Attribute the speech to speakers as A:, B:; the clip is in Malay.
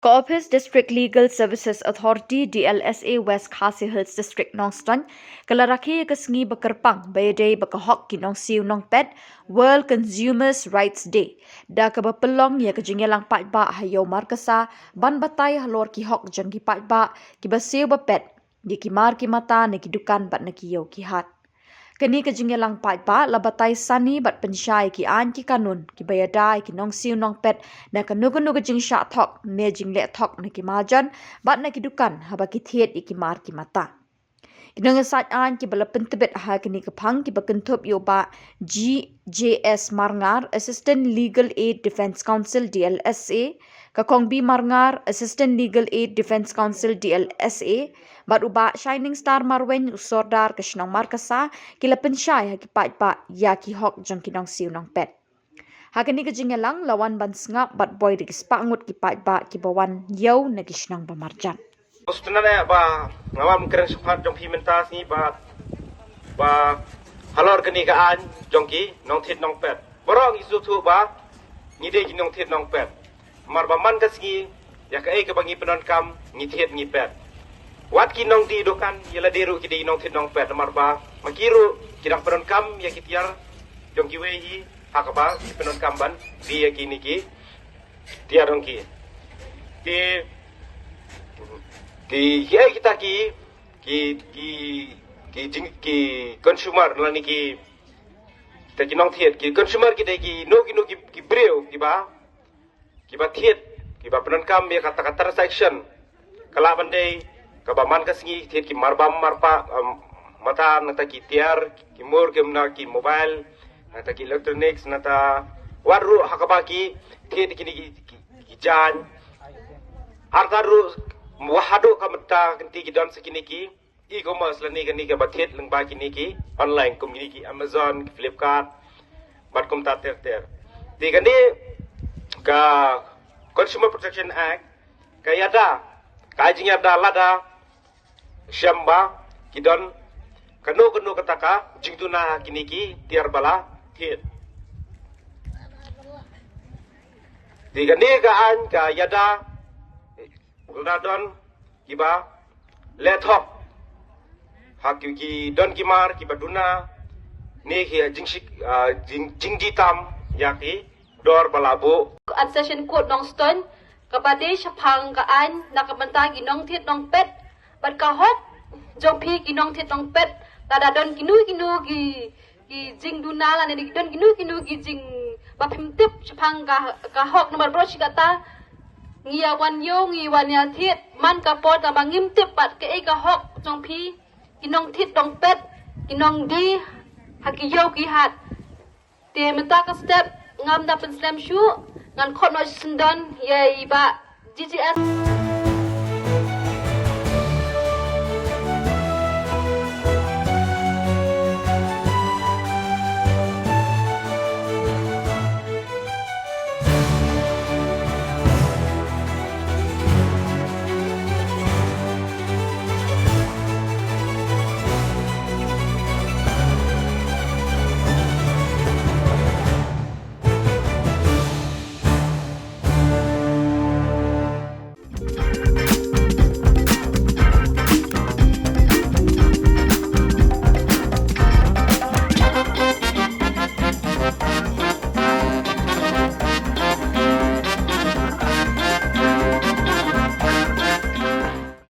A: Co-Office District Legal Services Authority DLSA West Khasi Hills District Nongston kalaraki kasngi bakerpang bayday bakahok kinong siu nong pet World Consumers Rights Day da kabapelong ya kajingelang patba hayo markasa ban batay halor ki hok jang ki patba ki basiu bapet di kimar ki mata ne ki dukan bat ne ki yo ki hat kani kajingelang patba labatay sani bat pensyai ki an ki kanun ki bayadai ki nong siu nong pet na kanugu jing sha thok ne jing le thok ne ki majan bat na ki dukan haba ki thiet ki mar ki mata kinong sat an ki bala pentebet ha kini kapang ki bakentup yo ba GJS Marngar Assistant Legal Aid Defence Council DLSA kakong B Marngar Assistant Legal Aid Defence Council DLSA bat uba Shining Star Marwen usordar kasnong markasa kila pensyai ha ki patba ya ki hok jang kinong siu nong pet hakani ka jingelang lawan ban sngap bat boy di kispangut ki patba ki bawan yau na kisnong pamarjan
B: Sebenarnya ngawam keren sukat jong pimentas ni ba halor kenikaan jongki nong tit nong pet borong isu tu ngide ki nong tit nong pet mar man kasgi ya ka ke bangi penon kam ngi tit ngi pet wat ki nong di dokan yela deru ki di nong tit nong pet mar makiru kidang penon kam ya ki tiar jongki wehi hakaba ki penon kam ban di ya ki niki tiar dongki kita consumer la ni ki nong thiet ki consumer ki no ki breu ki ba thiet ki ba penon kam ya kata transaction kala bandai ka ba man kasngi thiet ki marpa mata nata ki tiar ki mur ki na ki mobile nata ki electronics nata waru hakaba ki thiet ki jan hartaru wahado kamata kenti ki don sekini ki e-commerce lani kani ka bathet lang ba kini ki online community Amazon Flipkart bat kum ta ter di kani ka Consumer Protection Act ka yada ka jing yada lada syamba ki don kanu kataka jingtuna kini ki tiar bala thet di kani ka an ka yada Don kiba laptop hak ki don kimar kiba duna ne ki jing ditam yaki dor balabo
C: at session court nong stone kapade syapang kaan nakamanta ginong tit nong pet bat kahok jong pi ginong tit nong pet tada don kinu ki jing duna la ne don kinu ki jing bapim tip syapang kahok nomor bro kata ngiawan yo ngiwan ya thiet man ka pot ta bangim tip pat ke ka hok jong pi kinong thit dong pet kinong di hakiyo ki hat te meta ka step ngam da pen slam shu ngan khot no sindon ye ba GGS